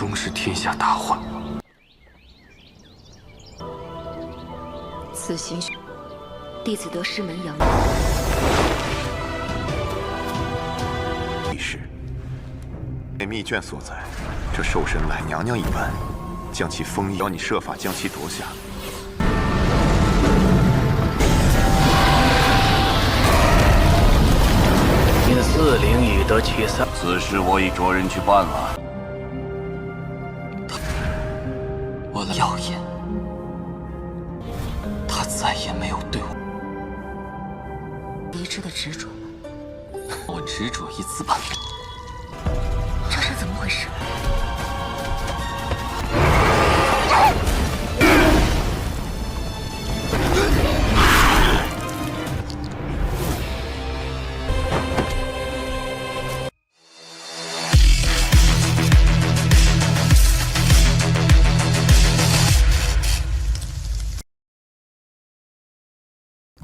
终是天下大患。此行，弟子得师门养。历史，为密卷所在，这兽神乃娘娘一般，将其封印，要你设法将其夺下。因四灵已得其三，此事我已着人去办了。我的耀眼，他再也没有对我离之的执着吗？我执着一次吧。这是怎么回事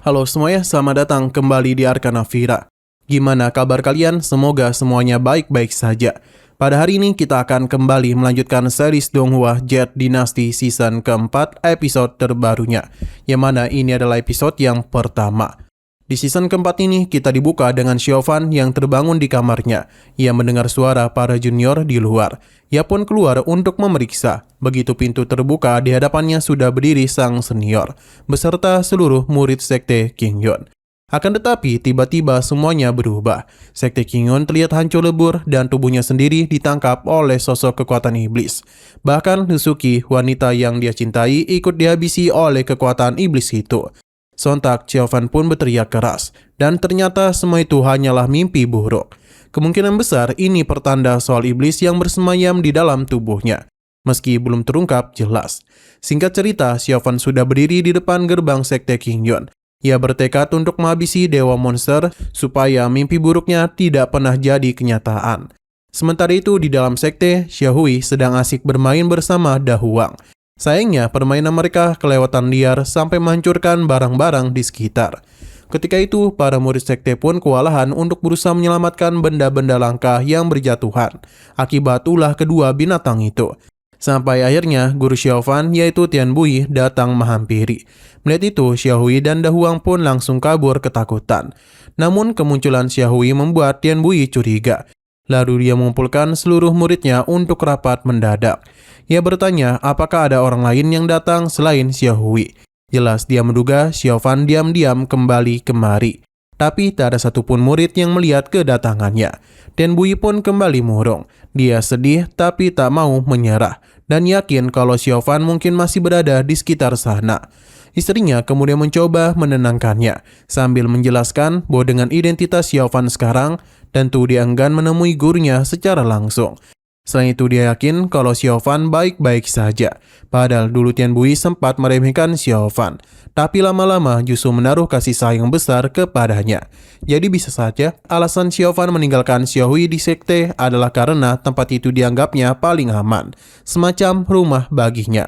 ？Halo semuanya, selamat datang kembali di Arcana Vira. Gimana kabar kalian? Semoga semuanya baik-baik saja. Pada hari ini kita akan kembali melanjutkan series Donghua Jet Dynasty season keempat episode terbarunya, yang mana ini adalah episode yang pertama. Di season keempat ini kita dibuka dengan Xiaofan yang terbangun di kamarnya. Ia mendengar suara para junior di luar. Ia pun keluar untuk memeriksa. Begitu pintu terbuka, di hadapannya sudah berdiri sang senior beserta seluruh murid sekte Qingyun. Akan tetapi tiba-tiba semuanya berubah. Sekte Qingyun terlihat hancur lebur dan tubuhnya sendiri ditangkap oleh sosok kekuatan iblis. Bahkan Lusuki, wanita yang dia cintai, ikut dihabisi oleh kekuatan iblis itu. Sontak Xiaofan pun berteriak keras, dan ternyata semua itu hanyalah mimpi buruk. Kemungkinan besar ini pertanda soal iblis yang bersemayam di dalam tubuhnya, meski belum terungkap jelas. Singkat cerita, Xiaofan sudah berdiri di depan gerbang sekte Qingyun. Ia bertekad untuk menghabisi dewa monster supaya mimpi buruknya tidak pernah jadi kenyataan. Sementara itu di dalam sekte, Xiaohui sedang asik bermain bersama Da Huang. Sayangnya permainan mereka kelewatan liar sampai menghancurkan barang-barang di sekitar. Ketika itu para murid sekte pun kewalahan untuk berusaha menyelamatkan benda-benda langka yang berjatuhan akibat ulah kedua binatang itu. Sampai akhirnya guru Xiaofan yaitu Tian Bui datang menghampiri. Melihat itu Xiaohui dan Da Huang pun langsung kabur ketakutan. Namun kemunculan Xiaohui membuat Tian Bui curiga. Lalu dia mengumpulkan seluruh muridnya untuk rapat mendadak. Ia bertanya apakah ada orang lain yang datang selain Xiaohui. Jelas dia menduga Xiaofan diam-diam kembali kemari. Tapi tak ada satupun murid yang melihat kedatangannya. Tian Bui pun kembali murung. Dia sedih tapi tak mau menyerah. Dan yakin kalau Xiaofan mungkin masih berada di sekitar sana. Istrinya kemudian mencoba menenangkannya sambil menjelaskan bahwa dengan identitas Xiaofan sekarang, tentu dia enggan menemui gurunya secara langsung. Selain itu dia yakin kalau Xiaofan baik-baik saja. Padahal dulu Tian Bui sempat meremehkan Xiaofan, tapi lama-lama justru menaruh kasih sayang besar kepadanya. Jadi bisa saja alasan Xiaofan meninggalkan Xiaohui di sekte adalah karena tempat itu dianggapnya paling aman, semacam rumah baginya.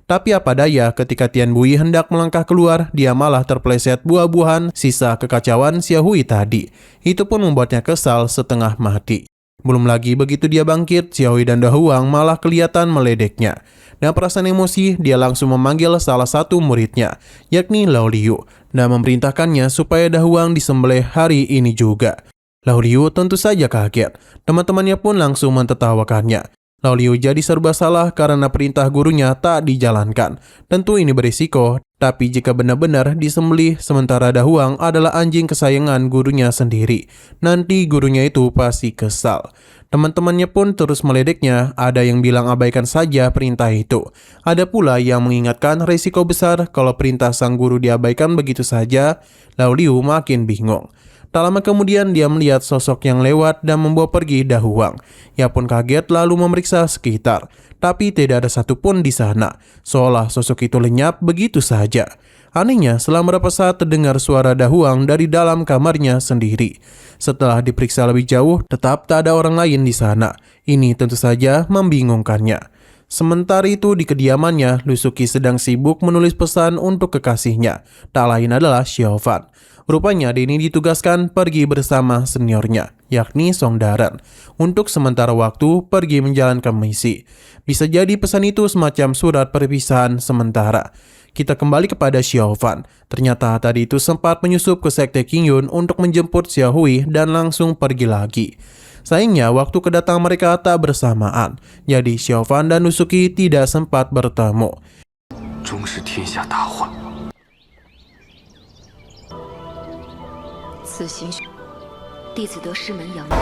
Tapi apa daya ketika Tian Bui hendak melangkah keluar, dia malah terpeleset buah-buahan sisa kekacauan Xiaohui tadi. Itu pun membuatnya kesal setengah mati. Belum lagi begitu dia bangkit, Xiaohui dan Da Huang malah kelihatan meledeknya. Dan perasaan emosi, dia langsung memanggil salah satu muridnya, yakni Lao Liu, dan memerintahkannya supaya Da Huang disembelih hari ini juga. Lao Liu tentu saja kaget. Teman-temannya pun langsung mentertawakannya. Lao Liu jadi serba salah karena perintah gurunya tak dijalankan. Tentu ini berisiko, tapi jika benar-benar disembelih sementara Da Huang adalah anjing kesayangan gurunya sendiri, nanti gurunya itu pasti kesal. Teman-temannya pun terus meledeknya, ada yang bilang abaikan saja perintah itu. Ada pula yang mengingatkan risiko besar kalau perintah sang guru diabaikan begitu saja. Lao Liu makin bingung. Tak lama kemudian dia melihat sosok yang lewat dan membawa pergi Da Huang. Ia pun kaget lalu memeriksa sekitar. Tapi tidak ada satupun di sana. Seolah sosok itu lenyap begitu saja. Anehnya setelah beberapa saat terdengar suara Da Huang dari dalam kamarnya sendiri. Setelah diperiksa lebih jauh, tetap tak ada orang lain di sana. Ini tentu saja membingungkannya. Sementara itu di kediamannya, Lusuki sedang sibuk menulis pesan untuk kekasihnya. Tak lain adalah Xiaofan. Rupanya dia ini ditugaskan pergi bersama seniornya. yakni Song Daren, untuk sementara waktu pergi menjalankan misi. Bisa jadi pesan itu semacam surat perpisahan sementara. Kita kembali kepada Xiao Fan. Ternyata tadi itu sempat menyusup ke sekte Qingyun untuk menjemput Xiao Hui dan langsung pergi lagi. Sayangnya waktu kedatangan mereka tak bersamaan, jadi Xiao Fan dan Usuki tidak sempat bertemu. 终是天下大患。此行，弟子得师门遥远。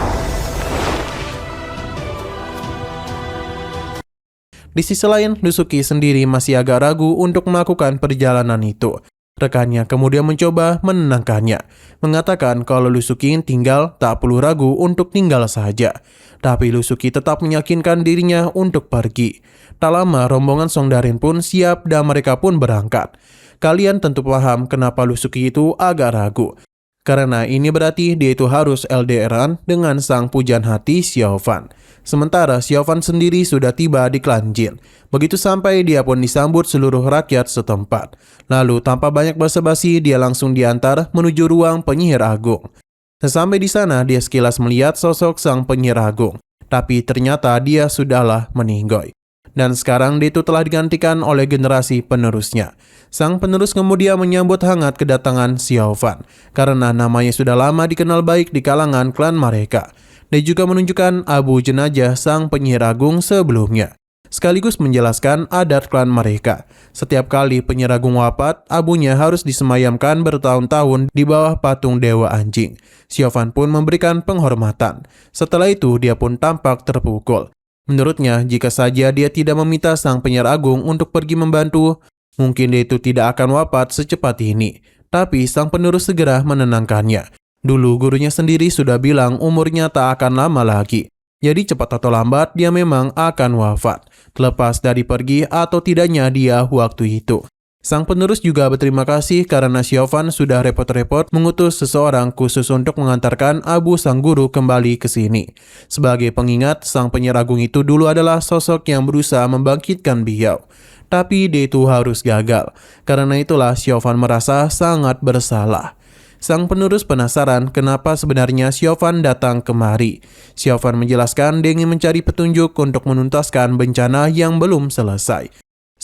Di sisi lain, Usuki sendiri masih agak ragu untuk melakukan perjalanan itu. Rekannya kemudian mencoba menenangkannya, mengatakan kalau Usuki tinggal tak perlu ragu untuk tinggal saja. Tapi Usuki tetap meyakinkan dirinya untuk pergi. Tak lama rombongan Song Daren pun siap dan mereka pun berangkat. Kalian tentu paham kenapa Usuki itu agak ragu. Karena ini berarti dia itu harus LDRan dengan sang pujaan hati Xiao Fan. Sementara Xiao Fan sendiri sudah tiba di klan Jin. Begitu sampai dia pun disambut seluruh rakyat setempat. Lalu tanpa banyak basa-basi dia langsung diantar menuju ruang penyihir agung. Sesampai di sana dia sekilas melihat sosok sang penyihir agung. Tapi ternyata dia sudahlah meninggoy. Dan sekarang dia itu telah digantikan oleh generasi penerusnya. Sang penerus kemudian menyambut hangat kedatangan Xiao Fan karena namanya sudah lama dikenal baik di kalangan klan mereka. Dia juga menunjukkan abu jenazah sang penyihir agung sebelumnya, sekaligus menjelaskan adat klan mereka. Setiap kali penyihir agung wafat, abunya harus disemayamkan bertahun-tahun di bawah patung Dewa Anjing. Xiao Fan pun memberikan penghormatan. Setelah itu dia pun tampak terpukul. Menurutnya, jika saja dia tidak meminta sang penyihir agung untuk pergi membantu, mungkin dia itu tidak akan wafat secepat ini. Tapi sang penerus segera menenangkannya. Dulu gurunya sendiri sudah bilang umurnya tak akan lama lagi. Jadi cepat atau lambat dia memang akan wafat. Terlepas dari pergi atau tidaknya dia waktu itu. Sang penerus juga berterima kasih karena Xiao Fan sudah repot-repot mengutus seseorang khusus untuk mengantarkan abu sang guru kembali ke sini. Sebagai pengingat, sang penyihir agung itu dulu adalah sosok yang berusaha membangkitkan beliau. Tapi dia itu harus gagal. Karena itulah Xiao Fan merasa sangat bersalah. Sang penerus penasaran kenapa sebenarnya Xiao Fan datang kemari. Xiao Fan menjelaskan dia ingin mencari petunjuk untuk menuntaskan bencana yang belum selesai.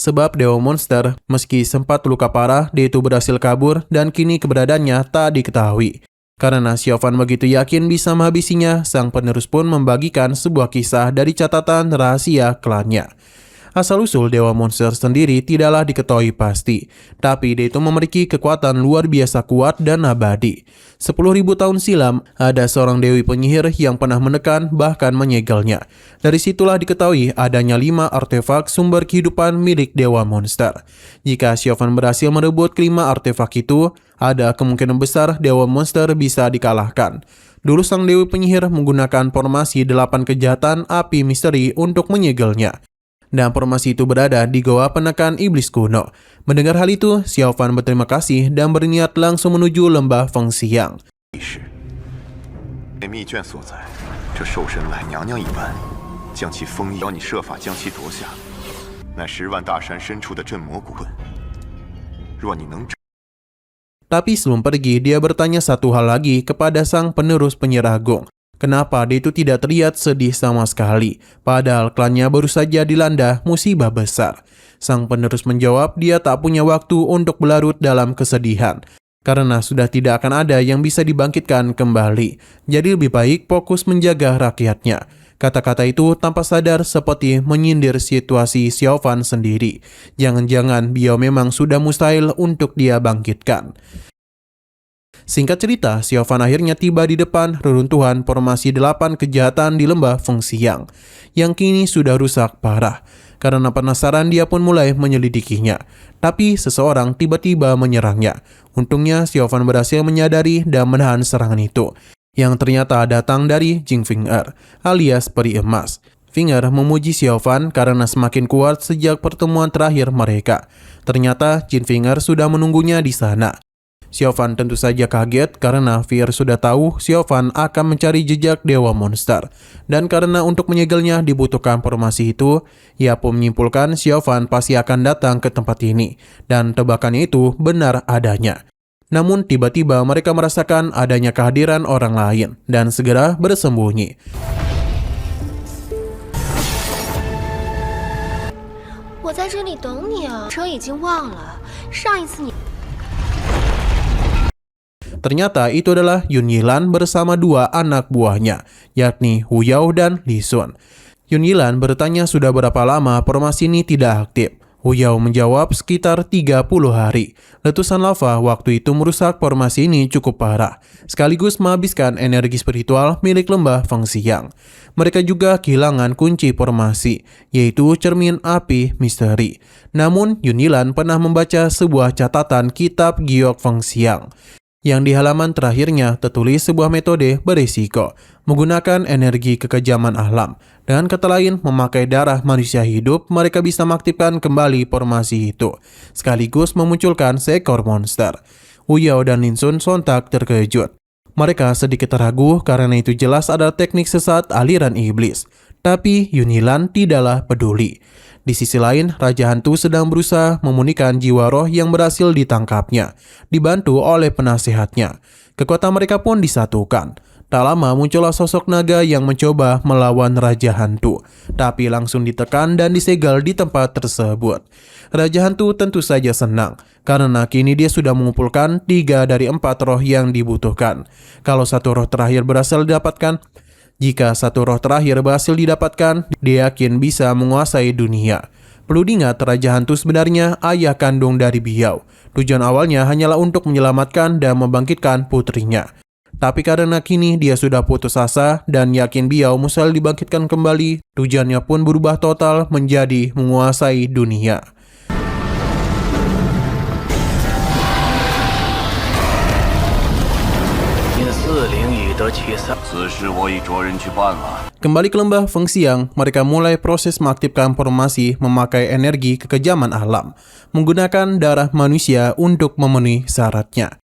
Sebab Dewa Monster, meski sempat luka parah, dia itu berhasil kabur dan kini keberadaannya tak diketahui. Karena Xiao Fan begitu yakin bisa menghabisinya, sang penerus pun membagikan sebuah kisah dari catatan rahasia klannya. Asal-usul Dewa Monster sendiri tidaklah diketahui pasti, tapi dia itu memiliki kekuatan luar biasa kuat dan abadi. 10.000 tahun silam, ada seorang dewi penyihir yang pernah menekan bahkan menyegelnya. Dari situlah diketahui adanya 5 artefak sumber kehidupan milik Dewa Monster. Jika Xiao Fan berhasil merebut kelima artefak itu, ada kemungkinan besar Dewa Monster bisa dikalahkan. Dulu sang dewi penyihir menggunakan formasi 8 kejahatan api misteri untuk menyegelnya. Dan formasi itu berada di goa penekan iblis kuno. Mendengar hal itu, Xiao Fan berterima kasih dan berniat langsung menuju lembah Fengxiang. 这密卷所在，这兽神懒娘娘一般，将其封印，要你设法将其夺下，乃10万大山深处的镇魔骨棍。若你能。 Tapi sebelum pergi, dia bertanya satu hal lagi kepada sang penerus penyihir agung. Kenapa dia itu tidak terlihat sedih sama sekali, padahal klannya baru saja dilanda musibah besar. Sang penerus menjawab dia tak punya waktu untuk berlarut dalam kesedihan, karena sudah tidak akan ada yang bisa dibangkitkan kembali. Jadi lebih baik fokus menjaga rakyatnya. Kata-kata itu tanpa sadar seperti menyindir situasi Xiao Fan sendiri. Jangan-jangan beliau memang sudah mustahil untuk dia bangkitkan. Singkat cerita, Xiao Fan akhirnya tiba di depan reruntuhan formasi 8 kejahatan di lembah Fengxiang, yang kini sudah rusak parah. Karena penasaran dia pun mulai menyelidikinya. Tapi seseorang tiba-tiba menyerangnya. Untungnya Xiao Fan berhasil menyadari dan menahan serangan itu, yang ternyata datang dari Jing Finger, alias peri emas. Finger memuji Xiao Fan karena semakin kuat sejak pertemuan terakhir mereka. Ternyata Jin Finger sudah menunggunya di sana. Xiao Fan tentu saja kaget karena Finger sudah tahu Xiao Fan akan mencari jejak Dewa Monster. Dan karena untuk menyegelnya dibutuhkan formasi itu, ia pun menyimpulkan Xiao Fan pasti akan datang ke tempat ini. Dan tebakannya itu benar adanya. Namun tiba-tiba mereka merasakan adanya kehadiran orang lain dan segera bersembunyi. 我在这里等你啊，车已经忘了上一次你。 Ternyata itu adalah Yun Yilan bersama dua anak buahnya, yakni Hu Yao dan Li Sun. Yun Yilan bertanya sudah berapa lama formasi ini tidak aktif. Hu Yao menjawab sekitar 30 hari. Letusan lava waktu itu merusak formasi ini cukup parah, sekaligus menghabiskan energi spiritual milik lembah Fengxiang. Mereka juga kehilangan kunci formasi, yaitu cermin api misteri. Namun Yun Yilan pernah membaca sebuah catatan kitab Giok Fengxiang, yang di halaman terakhirnya tertulis sebuah metode berisiko, menggunakan energi kekejaman alam. Dengan kata lain, memakai darah manusia hidup, mereka bisa mengaktifkan kembali formasi itu, sekaligus memunculkan seekor monster. Hu Yao dan Lin Sun sontak terkejut. Mereka sedikit ragu karena itu jelas adalah teknik sesat aliran iblis. Tapi Yun Yilan tidaklah peduli. Di sisi lain, Raja Hantu sedang berusaha memulihkan jiwa roh yang berhasil ditangkapnya, dibantu oleh penasehatnya. Kekuatan mereka pun disatukan. Tak lama muncullah sosok naga yang mencoba melawan Raja Hantu, tapi langsung ditekan dan disegel di tempat tersebut. Raja Hantu tentu saja senang, karena kini dia sudah mengumpulkan 3 dari 4 roh yang dibutuhkan. Kalau satu roh terakhir berhasil didapatkan, jika satu roh terakhir berhasil didapatkan, dia yakin bisa menguasai dunia. Perlu diingat, Raja Hantu sebenarnya ayah kandung dari Biao. Tujuan awalnya hanyalah untuk menyelamatkan dan membangkitkan putrinya. Tapi karena kini dia sudah putus asa dan yakin Biao mustahil dibangkitkan kembali, tujuannya pun berubah total menjadi menguasai dunia. Kembali ke lembah Fengxiang, mereka mulai proses mengaktifkan formasi memakai energi kekejaman alam, menggunakan darah manusia untuk memenuhi syaratnya.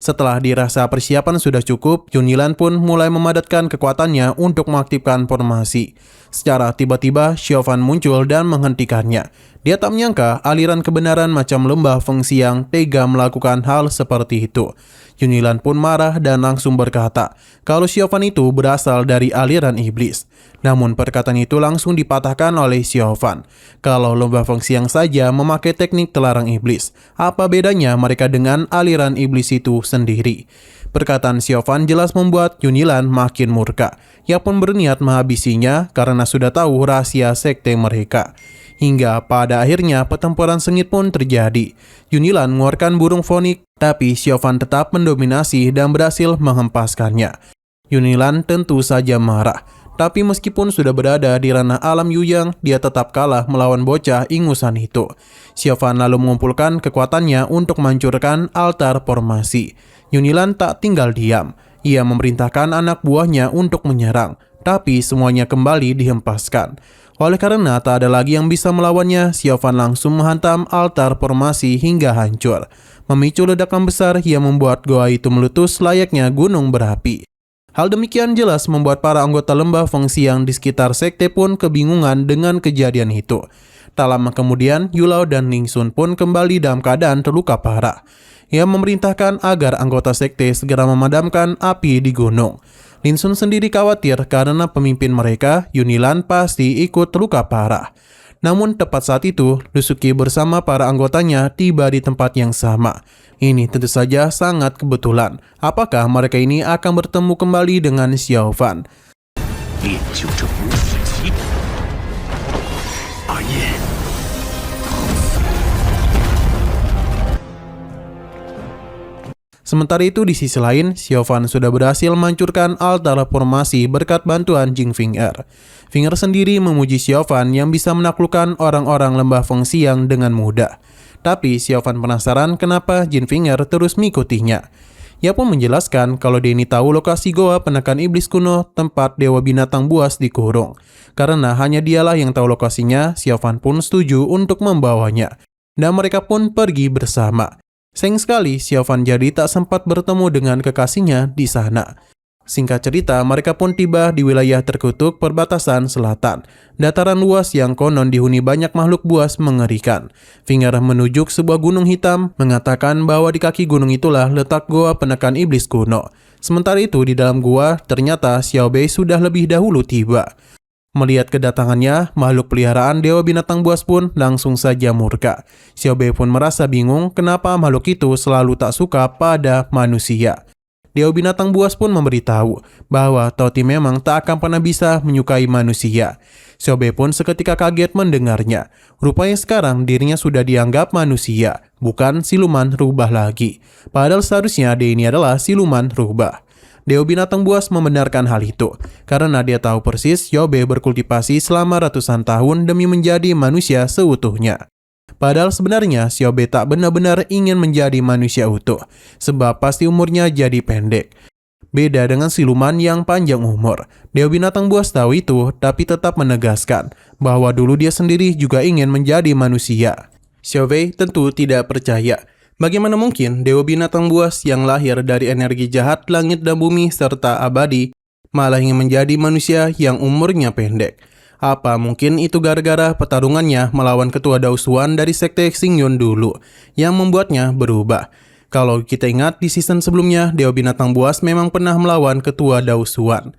Setelah dirasa persiapan sudah cukup, Yun Yilan pun mulai memadatkan kekuatannya untuk mengaktifkan formasi. Secara tiba-tiba, Xiaofan muncul dan menghentikannya. Dia tak menyangka aliran kebenaran macam lembah Fengxiang tega melakukan hal seperti itu. Yun Yilan pun marah dan langsung berkata kalau Xiaofan itu berasal dari aliran iblis. Namun perkataan itu langsung dipatahkan oleh Xiaofan. Kalau lembah Fengxiang saja memakai teknik terlarang iblis, apa bedanya mereka dengan aliran iblis itu sendiri? Perkataan Xiaofan jelas membuat Yun Yilan makin murka. Ia pun berniat menghabisinya karena sudah tahu rahasia sekte mereka. Hingga pada akhirnya pertempuran sengit pun terjadi. Yun Yilan mengeluarkan burung fonik, tapi Xiaofan tetap mendominasi dan berhasil menghempaskannya. Yun Yilan tentu saja marah. Tapi meskipun sudah berada di ranah alam Yuyang, dia tetap kalah melawan bocah ingusan itu. Xiaofan lalu mengumpulkan kekuatannya untuk menghancurkan altar formasi. Yun Yilan tak tinggal diam. Ia memerintahkan anak buahnya untuk menyerang, tapi semuanya kembali dihempaskan. Oleh karena tak ada lagi yang bisa melawannya, Xiaofan langsung menghantam altar formasi hingga hancur, memicu ledakan besar yang membuat goa itu meletus layaknya gunung berapi. Hal demikian jelas membuat para anggota lembah Fengxiang di sekitar sekte pun kebingungan dengan kejadian itu. Tak lama kemudian, Yulao dan Ling Sun pun kembali dalam keadaan terluka parah. Ia memerintahkan agar anggota sekte segera memadamkan api di gunung. Lin Sun sendiri khawatir karena pemimpin mereka, Yun Yilan, pasti ikut terluka parah. Namun tepat saat itu, Lusuki bersama para anggotanya tiba di tempat yang sama. Ini tentu saja sangat kebetulan. Apakah mereka ini akan bertemu kembali dengan Xiaofan? Sementara itu di sisi lain, Xiaofan sudah berhasil menghancurkan altar formasi berkat bantuan Jing Finger. Finger sendiri memuji Xiaofan yang bisa menaklukkan orang-orang lembah Fengxiang dengan mudah. Tapi Xiaofan penasaran kenapa Jin Finger terus mengikutinya. Ia pun menjelaskan kalau dia ini tahu lokasi goa penekan iblis kuno tempat dewa binatang buas dikurung. Karena hanya dialah yang tahu lokasinya, Xiaofan pun setuju untuk membawanya. Dan mereka pun pergi bersama. Sayang sekali, Xiaofan jadi tak sempat bertemu dengan kekasihnya di sana. Singkat cerita, mereka pun tiba di wilayah terkutuk perbatasan selatan. Dataran luas yang konon dihuni banyak makhluk buas mengerikan. Finger menunjuk sebuah gunung hitam, mengatakan bahwa di kaki gunung itulah letak goa penekan iblis kuno. Sementara itu, di dalam gua, ternyata Xiao Bei sudah lebih dahulu tiba. Melihat kedatangannya, makhluk peliharaan Dewa Binatang Buas pun langsung saja murka. Xiao Bei pun merasa bingung kenapa makhluk itu selalu tak suka pada manusia. Dewa Binatang Buas pun memberitahu bahwa Toti memang tak akan pernah bisa menyukai manusia. Xiao Bei pun seketika kaget mendengarnya. Rupanya sekarang dirinya sudah dianggap manusia, bukan siluman rubah lagi. Padahal seharusnya dia ini adalah siluman rubah. Dewa Binatang Buas membenarkan hal itu, karena dia tahu persis Xiao Bei berkultivasi selama ratusan tahun demi menjadi manusia seutuhnya. Padahal sebenarnya Xiao Bei tak benar-benar ingin menjadi manusia utuh, sebab pasti umurnya jadi pendek. Beda dengan siluman yang panjang umur. Dewa Binatang Buas tahu itu, tapi tetap menegaskan bahwa dulu dia sendiri juga ingin menjadi manusia. Xiao Bei tentu tidak percaya. Bagaimana mungkin Dewa Binatang Buas yang lahir dari energi jahat langit dan bumi serta abadi malah ingin menjadi manusia yang umurnya pendek? Apa mungkin itu gara-gara pertarungannya melawan ketua Daosuan dari sekte Xingyun dulu yang membuatnya berubah? Kalau kita ingat di season sebelumnya, Dewa Binatang Buas memang pernah melawan ketua Daosuan.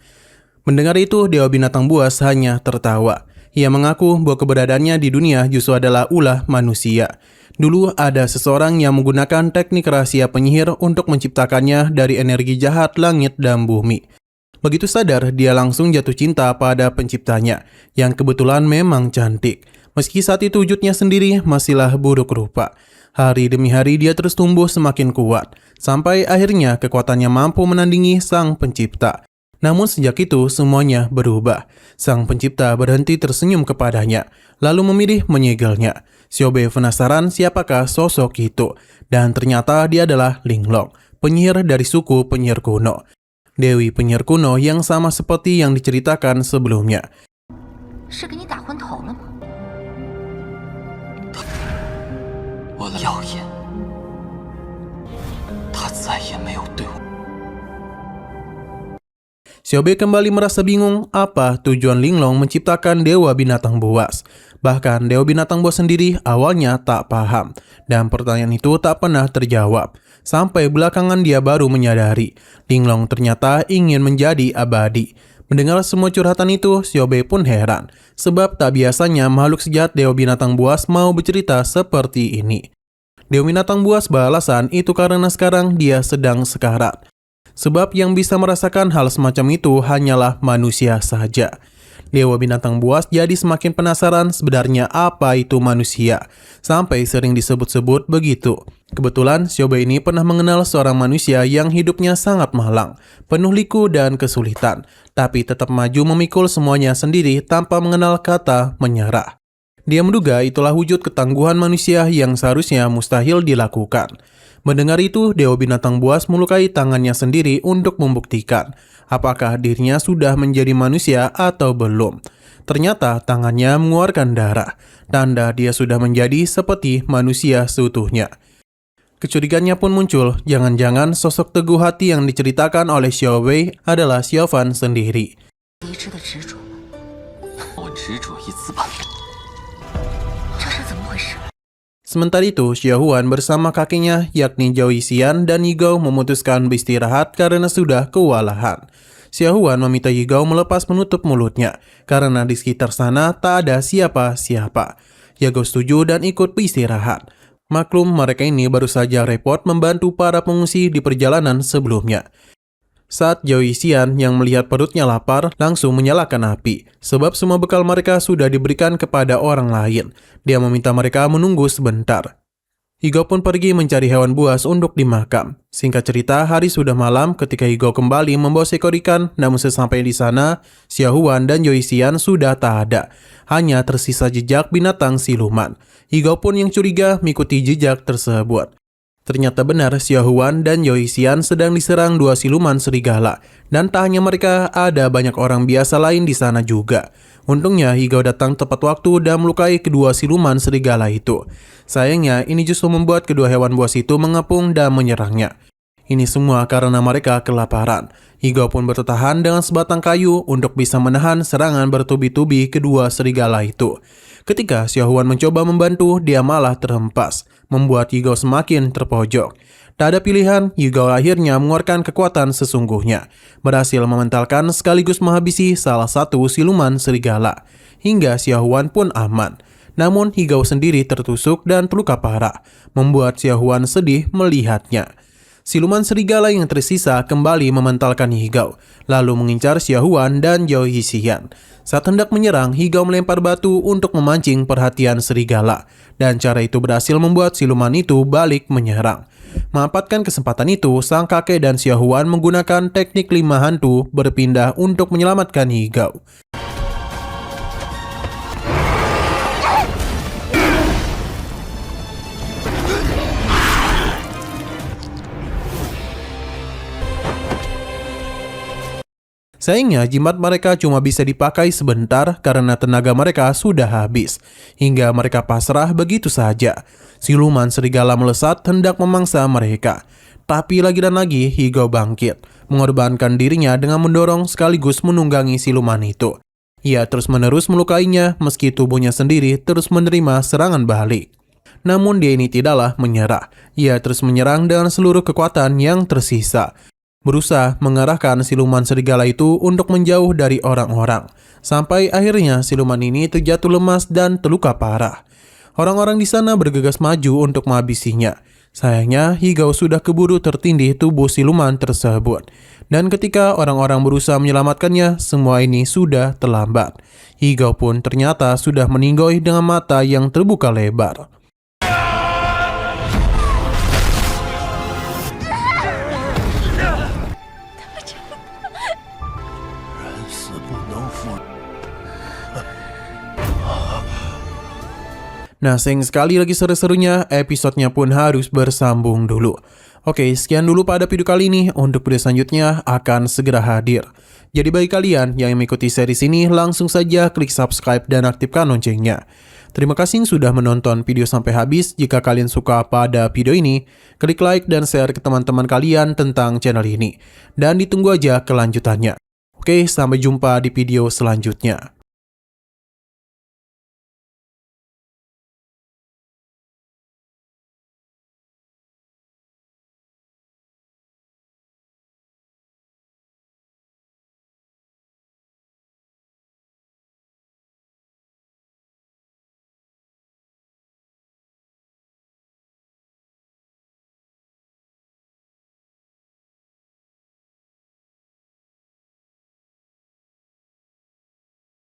Mendengar itu, Dewa Binatang Buas hanya tertawa. Ia mengaku bahwa keberadaannya di dunia justru adalah ulah manusia. Dulu ada seseorang yang menggunakan teknik rahasia penyihir untuk menciptakannya dari energi jahat langit dan bumi. Begitu sadar, dia langsung jatuh cinta pada penciptanya, yang kebetulan memang cantik. Meski saat itu wujudnya sendiri masihlah buruk rupa. Hari demi hari dia terus tumbuh semakin kuat, sampai akhirnya kekuatannya mampu menandingi sang pencipta. Namun sejak itu semuanya berubah. Sang pencipta berhenti tersenyum kepadanya, lalu memilih menyegelnya. Xiao Bei penasaran siapakah sosok itu, dan ternyata dia adalah Linglong, penyihir dari suku penyihir kuno. Dewi penyihir kuno yang sama seperti yang diceritakan sebelumnya. Xiao Bei kembali merasa bingung apa tujuan Linglong menciptakan Dewa Binatang Buas. Bahkan Dewa Binatang Buas sendiri awalnya tak paham, dan pertanyaan itu tak pernah terjawab. Sampai belakangan dia baru menyadari, Linglong ternyata ingin menjadi abadi. Mendengar semua curhatan itu, Xiao Bei pun heran, sebab tak biasanya makhluk sejahat Dewa Binatang Buas mau bercerita seperti ini. Dewa Binatang Buas beralasan itu karena sekarang dia sedang sekarat. Sebab yang bisa merasakan hal semacam itu hanyalah manusia saja. Dewa Binatang Buas jadi semakin penasaran sebenarnya apa itu manusia, sampai sering disebut-sebut begitu. Kebetulan Xiao Bei ini pernah mengenal seorang manusia yang hidupnya sangat malang, penuh liku dan kesulitan, tapi tetap maju memikul semuanya sendiri tanpa mengenal kata menyerah. Dia menduga itulah wujud ketangguhan manusia yang seharusnya mustahil dilakukan. Mendengar itu, Dewa Binatang Buas melukai tangannya sendiri untuk membuktikan apakah dirinya sudah menjadi manusia atau belum. Ternyata tangannya mengeluarkan darah, tanda dia sudah menjadi seperti manusia seutuhnya. Kecurigaannya pun muncul, jangan-jangan sosok teguh hati yang diceritakan oleh Xiao Bei adalah Xiao Fan sendiri. Sementara itu, Xiao Huan bersama kakeknya yakni Zhao Yixian dan Yigao memutuskan beristirahat karena sudah kewalahan. Xiao Huan meminta Yigao melepas menutup mulutnya karena di sekitar sana tak ada siapa-siapa. Yigao setuju dan ikut beristirahat. Maklum mereka ini baru saja repot membantu para pengungsi di perjalanan sebelumnya. Saat Zhao Yixian yang melihat perutnya lapar langsung menyalakan api, sebab semua bekal mereka sudah diberikan kepada orang lain. Dia meminta mereka menunggu sebentar. Yigao pun pergi mencari hewan buas untuk dimakam. Singkat cerita, hari sudah malam ketika Yigao kembali membawa seekor ikan, namun sesampai di sana, Xiao Huan dan Zhao Yixian sudah tak ada. Hanya tersisa jejak binatang siluman. Yigao pun yang curiga mengikuti jejak tersebut. Ternyata benar Xiao Huan dan Zhao Yixian sedang diserang dua siluman serigala, dan tak hanya mereka, ada banyak orang biasa lain di sana juga. Untungnya Yigao datang tepat waktu dan melukai kedua siluman serigala itu. Sayangnya ini justru membuat kedua hewan buas itu mengepung dan menyerangnya. Ini semua karena mereka kelaparan. Higao pun bertahan dengan sebatang kayu untuk bisa menahan serangan bertubi-tubi kedua serigala itu. Ketika Xiaohuan mencoba membantu, dia malah terhempas, membuat Higao semakin terpojok. Tak ada pilihan, Higao akhirnya mengeluarkan kekuatan sesungguhnya, berhasil mementalkan sekaligus menghabisi salah satu siluman serigala, hingga Xiaohuan pun aman. Namun Higao sendiri tertusuk dan terluka parah, membuat Xiaohuan sedih melihatnya. Siluman serigala yang tersisa kembali mementalkan Higao, lalu mengincar Xiaohuan dan Zhao Yixian. Saat hendak menyerang, Higao melempar batu untuk memancing perhatian serigala, dan cara itu berhasil membuat siluman itu balik menyerang. Memanfaatkan kesempatan itu, sang kakek dan Xiaohuan menggunakan teknik 5 hantu berpindah untuk menyelamatkan Higao. Sayangnya jimat mereka cuma bisa dipakai sebentar karena tenaga mereka sudah habis, hingga mereka pasrah begitu saja. Siluman serigala melesat hendak memangsa mereka. Tapi lagi dan lagi Higao bangkit, mengorbankan dirinya dengan mendorong sekaligus menunggangi siluman itu. Ia terus-menerus melukainya meski tubuhnya sendiri terus menerima serangan balik. Namun dia ini tidaklah menyerah. Ia terus menyerang dengan seluruh kekuatan yang tersisa, berusaha mengarahkan siluman serigala itu untuk menjauh dari orang-orang. Sampai akhirnya siluman ini terjatuh lemas dan terluka parah. Orang-orang di sana bergegas maju untuk menghabisinya. Sayangnya Higao sudah keburu tertindih tubuh siluman tersebut. Dan ketika orang-orang berusaha menyelamatkannya, semua ini sudah terlambat. Higao pun ternyata sudah meninggoy dengan mata yang terbuka lebar. Nah, sayang sekali lagi seru-serunya, episodenya pun harus bersambung dulu. Oke, sekian dulu pada video kali ini. Untuk video selanjutnya akan segera hadir. Jadi bagi kalian yang mengikuti series ini, langsung saja klik subscribe dan aktifkan loncengnya. Terima kasih sudah menonton video sampai habis. Jika kalian suka pada video ini, klik like dan share ke teman-teman kalian tentang channel ini. Dan ditunggu aja kelanjutannya. Oke, sampai jumpa di video selanjutnya.